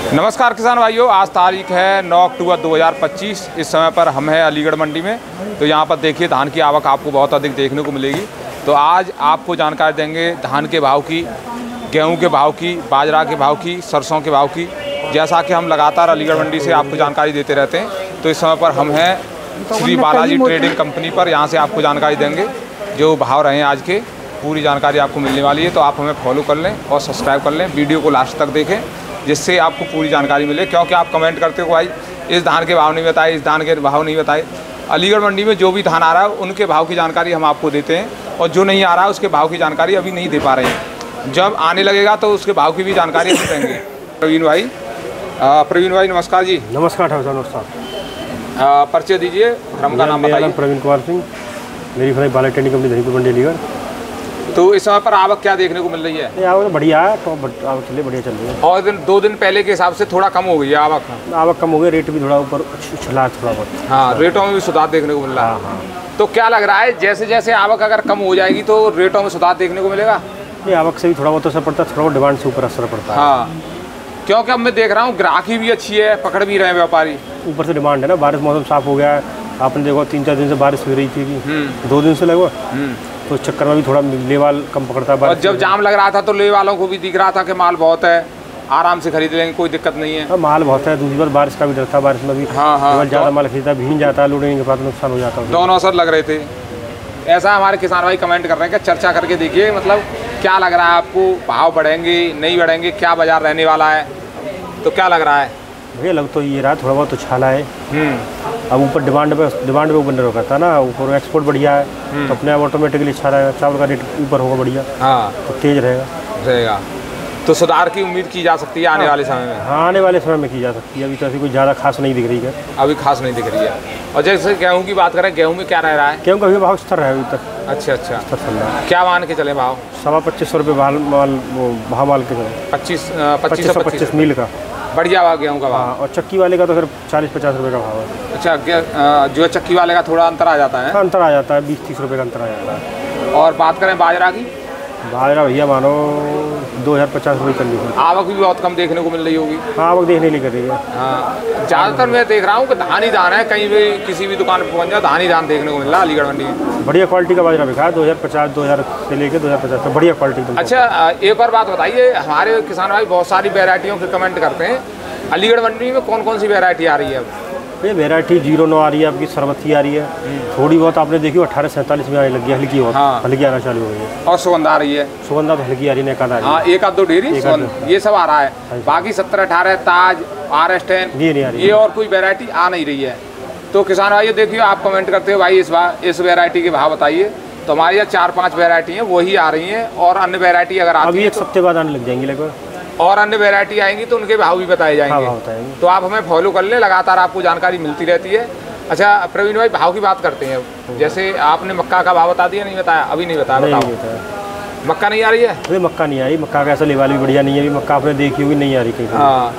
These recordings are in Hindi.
नमस्कार किसान भाइयों, आज तारीख है 9 अक्टूबर 2025। इस समय पर हम हैं अलीगढ़ मंडी में। तो यहाँ पर देखिए धान की आवक आपको बहुत अधिक देखने को मिलेगी। तो आज आपको जानकारी देंगे धान के भाव की, गेहूं के भाव की, बाजरा के भाव की, सरसों के भाव की। जैसा कि हम लगातार अलीगढ़ मंडी से आपको जानकारी देते रहते हैं, तो इस समय पर हम हैं श्री बालाजी ट्रेडिंग कंपनी पर। यहाँ से आपको जानकारी देंगे जो भाव रहे हैं आज के, पूरी जानकारी आपको मिलने वाली है। तो आप हमें फॉलो कर लें और सब्सक्राइब कर लें, वीडियो को लास्ट तक देखें जिससे आपको पूरी जानकारी मिले। क्योंकि आप कमेंट करते हो भाई इस धान के भाव नहीं बताए, इस धान के भाव नहीं बताए। अलीगढ़ मंडी में जो भी धान आ रहा है उनके भाव की जानकारी हम आपको देते हैं, और जो नहीं आ रहा है उसके भाव की जानकारी अभी नहीं दे पा रहे हैं। जब आने लगेगा तो उसके भाव की भी जानकारी हम देंगे। प्रवीण भाई नमस्कार जी। नमस्कार ठाकुर साहब। परिचय दीजिए, फर्म का नाम बताइए। प्रवीण कुमार सिंह, मेरी firm Balaji trading company Dhanipur Mandi Aligarh. तो इस समय पर आवक क्या देखने को मिल रही है? आवक बढ़िया है, तो आवक चलिए बढ़िया चल रही है। और दो दिन पहले के हिसाब से थोड़ा कम हो गई है आवक कम हो गई, रेट भी थोड़ा ऊपर उछला थोड़ा बहुत। हाँ, रेटों में भी सुधार देखने को मिल रहा है। हाँ। तो क्या लग रहा है जैसे जैसे आवक अगर कम हो जाएगी तो रेटों में सुधार देखने को मिलेगा? ये आवक से भी थोड़ा बहुत असर पड़ता है, थोड़ा बहुत डिमांड से ऊपर असर पड़ता है। हाँ, क्योंकि अब मैं देख रहा हूँ ग्राहकी भी अच्छी है, पकड़ भी रहे हैं व्यापारी। ऊपर से डिमांड है ना, बारिश मौसम साफ हो गया है। आपने देखो 3-4 दिन से बारिश हो रही थी, 2 दिन से लगभग, तो इस चक्कर में भी थोड़ा लेवाल कम पकड़ता है। और जब जाम लग रहा था तो ले वालों को भी दिख रहा था कि माल बहुत है, आराम से खरीद लेंगे, कोई दिक्कत नहीं है। माल बहुत है। दूसरी बार बारिश का भी डर था, बारिश में भी ज़्यादा माल खरीदा भीग जाता है, लोडिंग के बाद नुकसान हो जाता है। दोनों असर लग रहे थे। ऐसा हमारे किसान भाई कमेंट कर रहे हैं कि चर्चा करके देखिए, मतलब क्या लग रहा है आपको, भाव बढ़ेंगे नहीं बढ़ेंगे, क्या बाजार रहने वाला है? तो क्या लग रहा है भैया? लग तो ये रहा थोड़ा बहुत उछाला है। अब ऊपर डिमांड पे ऊपर निर्भर करता है ना, ऊपर एक्सपोर्ट बढ़िया है तो अपने आप ऑटोमेटिकली अच्छा रहेगा, चावल का रेट ऊपर होगा बढ़िया। हाँ, तो तेज रहेगा। तो सुधार की उम्मीद की जा सकती है आने वाले समय में? हाँ, आने वाले समय में की जा सकती है। अभी तो ऐसी कोई ज़्यादा खास नहीं दिख रही है, अभी खास नहीं दिख रही है। और जैसे गेहूँ की बात करें, गेहूँ में क्या रह रहा है? गेहूँ का भी भाव स्थिर है अभी तक। अच्छा, स्थिर चल रहा है। क्या मान के चले भाव? 2500 रुपये भाव माल के चले। 25 मील का बढ़िया भाव गेहूँ का भाव। और चक्की वाले का तो फिर 40-50 रुपये का भाव है। अच्छा, जो है चक्की वाले का थोड़ा अंतर आ जाता है? हाँ, अंतर आ जाता है, 20-30 रुपये का अंतर आ जाता है। और बात करें बाजरा की? बाजरा भैया मानो 2050 रुपये चल रही है। आवक भी बहुत कम देखने को मिल रही होगी। हाँ, आवक देखने नहीं कर रही है। हाँ, ज़्यादातर मैं देख रहा हूँ कि धान ही धान है, कहीं भी किसी भी दुकान पर पहुँच जाओ धान ही धान देखने को मिल रहा है अलीगढ़ मंडी में। बढ़िया क्वालिटी का बाजरा बिका है, 2050 से लेकर 2050 तक बढ़िया क्वालिटी। अच्छा, एक और बात बताइए, हमारे किसान भाई बहुत सारी वैरायटियों के कमेंट करते हैं, अलीगढ़ मंडी में कौन कौन सी वैरायटी आ रही है? ये वैरायटी 09 आ रही है, आपकी सरबती आ रही है, थोड़ी बहुत आपने देखी 1847 में आने लगी है, हल्की बहुत। हाँ, हल्की आना चालू हो गई है। और सुगंधा आ रही है? सुगंधा तो हल्की आ रही है, एक आध आ रही है। हाँ, एक आध दो ढेरी ये सब आ रहा है। बाकी 17-18 ताज, RS10 ये और कोई वैरायटी आ नहीं रही है। तो किसान भाई देखिए, आप कमेंट करते हो भाई इस वैरायटी के भाव बताइए, तो हमारे यहाँ 4-5 वैरायटी हैं वही आ रही हैं। और अन्य वैरायटी अगर अभी एक हफ्ते बाद आने लग जाएंगी लगभग, और अन्य वैरायटी आएंगी तो उनके भाव भी बताए जाएंगे। हाँ, तो आप हमें फॉलो कर लें, लगातार आपको जानकारी मिलती रहती है। अच्छा प्रवीण भाई, भाव की बात करते हैं। जैसे आपने मक्का का भाव बता दिया, नहीं बताया? अभी नहीं बताया, बताओ। मक्का नहीं आ रही है? अभी मक्का नहीं आ रही। मक्का का ऐसा लेवल भी बढ़िया नहीं है, अभी मक्का आपने देखी होगी, नहीं आ रही कहीं। हाँ,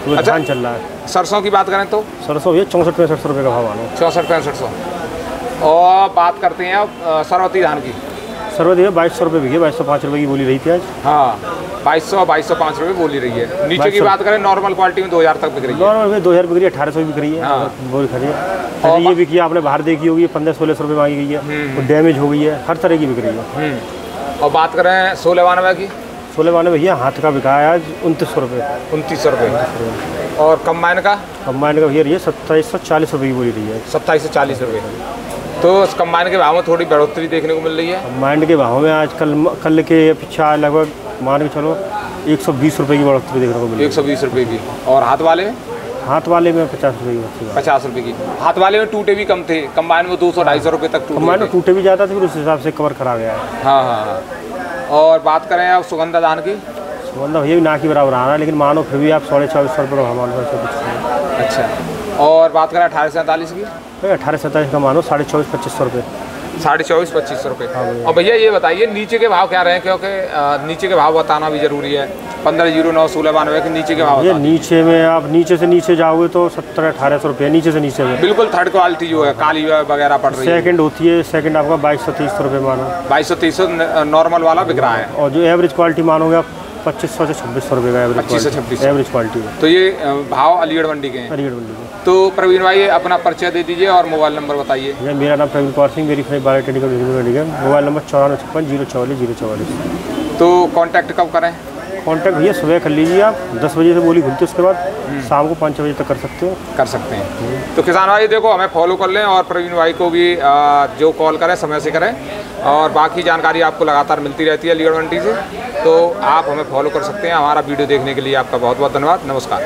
तो धान चल रहा है। सरसों की बात करें तो? सरसों भैया 64-65 रुपये का भाव आना। 64-65। और बात करते हैं अब सरवती धान की। सरवती है 2200 रुपये बिकी, 2205 रुपये की बोली रही थी आज। हाँ, 2200-2205 रुपये बोली रही है। नीचे की बात करें नॉर्मल क्वालिटी में 2000 तक बिक रही है। नॉर्मल में 2000 बिक रही है, 1800 बिक रही है। हाँ, बोली खड़ी है। और ये बिकी आपने बाहर देखी होगी, 1500-1600 रुपये मांगी गई है, वो डैमेज हो गई है, हर तरह की बिक रही है। और बात करें 1692 की? 1692 भैया हाथ का बिका है आज 2900 रुपये। 2900 रुपये। और कम्बाइन का? कम्बाइन का भैया 2740 रुपये की बोली रही है। 2740 रुपये। तो उस कम्बाइन के भाव में थोड़ी बढ़ोतरी देखने को मिल रही है। कम्बाइन के भाव में आज कल के पीछे लगभग मान के चलो 120 रुपये की बढ़ोतरी देखने को मिली। 120 रुपये की। और हाथ वाले में? हाथ वाले में 50 रुपये की। 50 रुपये की। हाथ वाले में टूटे भी कम थे, कम्बाइन में 200-250 रुपये तक टूटे। कम्बाइन में टूटे भी ज़्यादा थे, फिर उस हिसाब से कवर करा गया है। हाँ। और बात करें अब सुगंधा धान की? सुगंधा भैया भी ना के बराबर आ रहा है, लेकिन मानो फिर भी आप 2450 रुपये का मान लो। अच्छा, और बात करें 1847 की? 1847 का मानो 2450-2500 रुपये। 2450-2500 रुपये। और भैया ये बताइए नीचे के भाव क्या रहे हैं, क्योंकि नीचे के भाव बताना भी जरूरी है। 1509 1692 के नीचे के भाव? ये नीचे में आप नीचे से नीचे जाओगे तो 1700-1800 रुपये नीचे से नीचे में। बिल्कुल थर्ड क्वालिटी जो है काली वगैरह पड़ रही है। सेकंड होती है, सेकंड आपका 2200-2300 रुपये मानो। 2200-2300 नॉर्मल वाला बिक रहा है। और जो एवरेज क्वालिटी मानोगे आप 2500 से 2600 रुपये का एवरेज 25 से 26 एवरेज क्वालिटी है। तो ये भाव अलीगढ़ मंडी के हैं। अलीगढ़ मंडी के। तो प्रवीण भाई अपना परिचय दे दीजिए और मोबाइल नंबर बताइए। मेरा नाम Praveen Kumar Singh, verified bio technical Mandi है। मोबाइल नंबर 9456 तो कांटेक्ट कब करें? कांटेक्ट भैया सुबह कर लीजिए आप, 10 बजे से बोली खुलती है, उसके बाद शाम को 5-6 बजे तक कर सकते हैं। तो किसान भाई देखो हमें फॉलो कर लें और प्रवीण भाई को भी जो कॉल करें समय से करें, और बाकी जानकारी आपको लगातार मिलती रहती है अलीगढ़ मंडी से, तो आप हमें फॉलो कर सकते हैं। हमारा वीडियो देखने के लिए आपका बहुत बहुत धन्यवाद। नमस्कार।